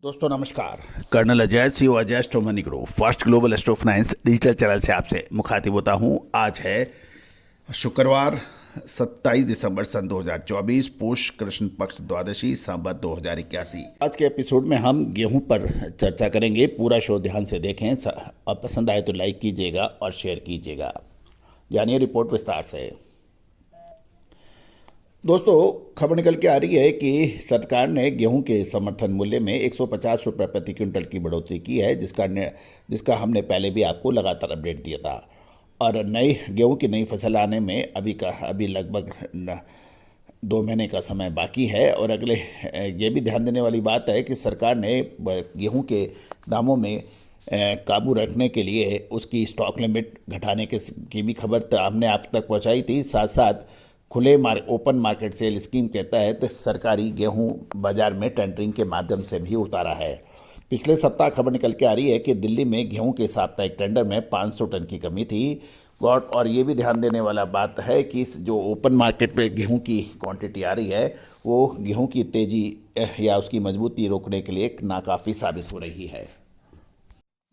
दोस्तों नमस्कार। Colonel Ajay C Ajay astro money grow first global astro finance digital channel से आपसे मुखातिब होता हूं। आज है शुक्रवार 27 दिसंबर सन 2024, पोष कृष्ण पक्ष द्वादशी संवत 2081। आज के एपिसोड में हम गेहूं पर चर्चा करेंगे। पूरा शो ध्यान से देखें और पसंद आए तो लाइक कीजिएगा और शेयर कीजिएगा। जानिए रिपोर्ट विस्तार से। दोस्तों खबर निकल के आ रही है कि सरकार ने गेहूं के समर्थन मूल्य में 150 रुपये प्रति क्विंटल की बढ़ोतरी की है, जिसका हमने पहले भी आपको लगातार अपडेट दिया था। और गेहूं की नई फसल आने में अभी लगभग 2 महीने का समय बाकी है। और ये भी ध्यान देने वाली बात है कि सरकार ने गेहूं के दामों में काबू रखने के लिए उसकी स्टॉक लिमिट घटाने की भी खबर हमने आप तक पहुंचाई थी। साथ साथ ओपन मार्केट सेल स्कीम के तहत सरकारी गेहूं बाजार में टेंडरिंग के माध्यम से भी उतारा है। पिछले सप्ताह खबर निकल के आ रही है कि दिल्ली में गेहूं के साप्ताहिक टेंडर में 500 टन की कमी थी। और ये भी ध्यान देने वाला बात है कि जो ओपन मार्केट पे गेहूं की क्वांटिटी आ रही है वो गेहूं की तेजी या उसकी मजबूती रोकने के लिए नाकाफी साबित हो रही है।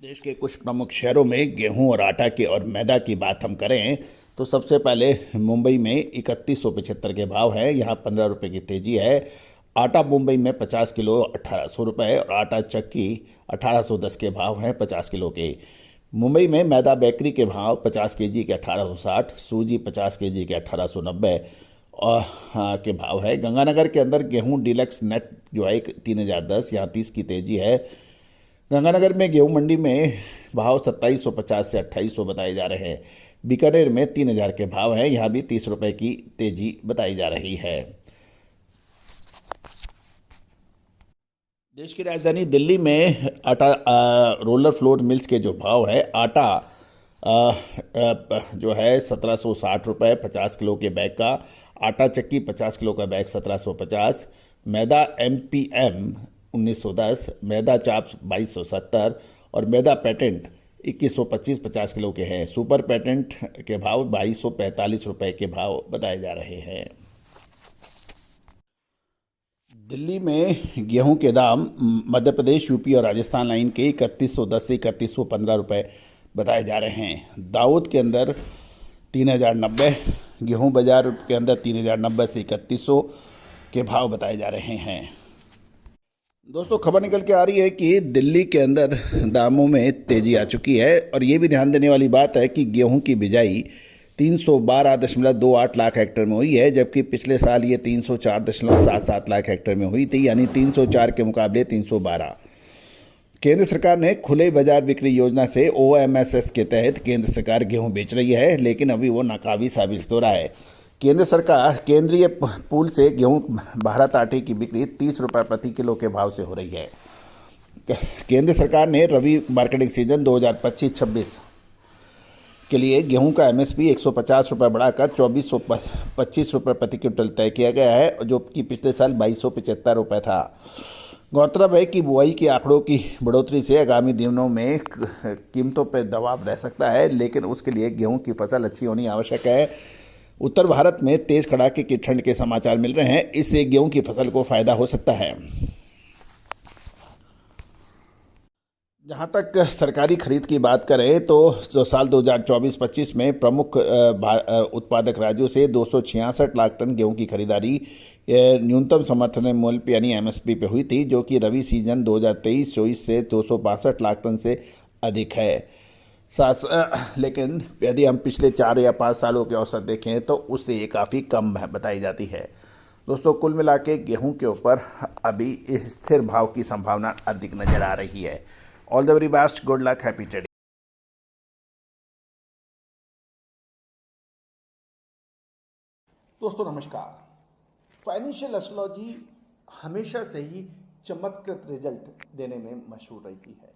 देश के कुछ प्रमुख शहरों में गेहूं और आटा के और मैदा की बात हम करें तो सबसे पहले मुंबई में 3175 के भाव है। यहाँ 15 रुपये की तेजी है। आटा मुंबई में 50 किलो 1800 रुपये और आटा चक्की 1810 के भाव हैं 50 किलो के। मुंबई में मैदा बेकरी के भाव 50 केजी के 1860, सूजी 50 केजी के 1890 और के भाव है। गंगानगर के अंदर गेहूं डीलक्स नेट जो है 3010, यहाँ 30 की तेजी है। गंगानगर में गेहूं मंडी में भाव 2750 से 2800 बताए जा रहे हैं। बीकानेर में 3000 के भाव है, यहाँ भी 30 रुपये की तेजी बताई जा रही है। देश की राजधानी दिल्ली में आटा रोलर फ्लोर मिल्स के जो भाव है, आटा जो है 1760 रुपये 50 किलो के बैग का, आटा चक्की 50 किलो का बैग 1750, मैदा MPM 1910, मैदा चाप 2270 और मैदा पेटेंट 2125 50 किलो के हैं। सुपर पेटेंट के भाव 2245 रुपये के भाव बताए जा रहे हैं। दिल्ली में गेहूं के दाम मध्य प्रदेश, यूपी और राजस्थान लाइन के 3110 से 3115 रुपये बताए जा रहे हैं। दाऊद के अंदर 3090, गेहूं बाजार के अंदर 3090 से 3100 के भाव बताए जा रहे हैं। दोस्तों खबर निकल के आ रही है कि दिल्ली के अंदर दामों में तेजी आ चुकी है। और ये भी ध्यान देने वाली बात है कि गेहूं की बिजाई 312.28 लाख हेक्टेयर में हुई है, जबकि पिछले साल ये 304.77 लाख हेक्टेयर में हुई थी, यानी 304 के मुकाबले 312। केंद्र सरकार ने खुले बाजार बिक्री योजना से OMSS के तहत केंद्र सरकार गेहूं बेच रही है, लेकिन अभी वो नाकाफी साबित हो रहा है। केंद्र सरकार केंद्रीय पूल से गेहूं भारत आटे की बिक्री 30 रुपये प्रति किलो के भाव से हो रही है। केंद्र सरकार ने रबी मार्केटिंग सीजन 2025-26 के लिए गेहूं का MSP 150 रुपये बढ़ाकर 2425 रुपये प्रति क्विंटल तय किया गया है, जो कि पिछले साल 2275 रुपये था। गौरतलब है कि बुआई के आंकड़ों की बढ़ोतरी से आगामी दिनों में कीमतों पर दबाव रह सकता है, लेकिन उसके लिए गेहूं की फसल अच्छी होनी आवश्यक है। उत्तर भारत में तेज कड़ाके की ठंड के समाचार मिल रहे हैं, इससे गेहूं की फसल को फायदा हो सकता है। जहां तक सरकारी खरीद की बात करें तो साल 2024-25 में प्रमुख उत्पादक राज्यों से 266 लाख टन गेहूं की खरीदारी न्यूनतम समर्थन मूल्य यानी MSP पे हुई थी, जो कि रबी सीजन 2023-24 से 262 लाख टन से अधिक है। लेकिन यदि हम पिछले 4 या 5 सालों के औसत देखें तो उससे ये काफ़ी कम बताई जाती है। दोस्तों कुल मिला के गेहूँ के ऊपर अभी स्थिर भाव की संभावना अधिक नज़र आ रही है। All the very best, good luck, happy trading. दोस्तों नमस्कार। फाइनेंशियल एस्ट्रोलॉजी हमेशा से ही चमत्कृत रिजल्ट देने में मशहूर रही है।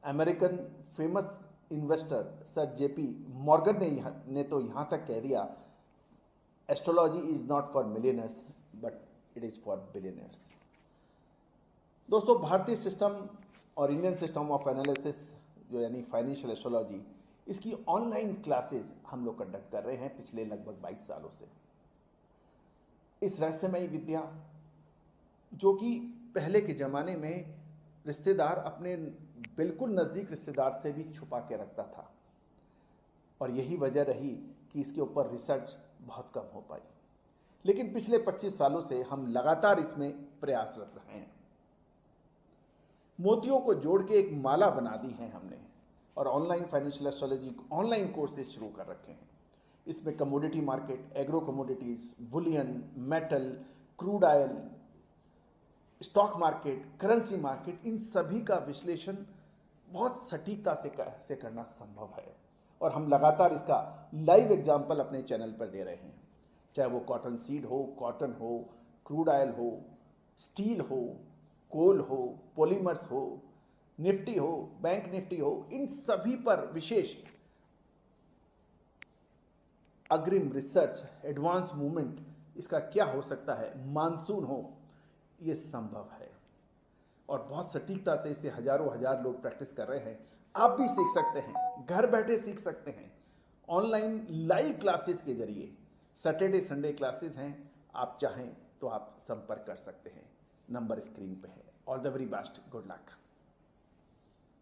American famous investor sir JP Morgan ने तो यहाँ तक कह दिया, astrology is not for millionaires but it is for billionaires. दोस्तों भारतीय सिस्टम और इंडियन सिस्टम ऑफ एनालिसिस जो यानी फाइनेंशियल एस्ट्रोलॉजी, इसकी ऑनलाइन क्लासेज हम लोग कंडक्ट कर रहे हैं पिछले लगभग 22 सालों से। इस रहस्यमयी विद्या जो कि पहले के ज़माने में रिश्तेदार अपने बिल्कुल नज़दीक रिश्तेदार से भी छुपा के रखता था, और यही वजह रही कि इसके ऊपर रिसर्च बहुत कम हो पाई। लेकिन पिछले 25 सालों से हम लगातार इसमें प्रयासरत रहे हैं। मोतियों को जोड़ के एक माला बना दी है हमने, और online financial astrology online courses शुरू कर रखे हैं। इसमें commodity market, agro commodities, bullion, metal, crude oil, stock market, currency market, इन सभी का विश्लेषण बहुत सटीकता से करना संभव है, और हम लगातार इसका लाइव एग्जाम्पल अपने चैनल पर दे रहे हैं। चाहे वो कॉटन सीड हो, कॉटन हो, क्रूड ऑयल हो, स्टील हो, कोल हो, पॉलीमर्स हो, निफ्टी हो, बैंक निफ्टी हो, इन सभी पर विशेष अग्रिम रिसर्च, एडवांस मूवमेंट, इसका क्या हो सकता है, मानसून हो, ये संभव है। और बहुत सटीकता से इसे हजारों हजार लोग प्रैक्टिस कर रहे हैं। आप भी सीख सकते हैं, घर बैठे सीख सकते हैं, ऑनलाइन लाइव क्लासेस के जरिए। सैटरडे संडे क्लासेस हैं, आप चाहें तो आप संपर्क कर सकते हैं। नंबर स्क्रीन पे है। All the very best, good luck.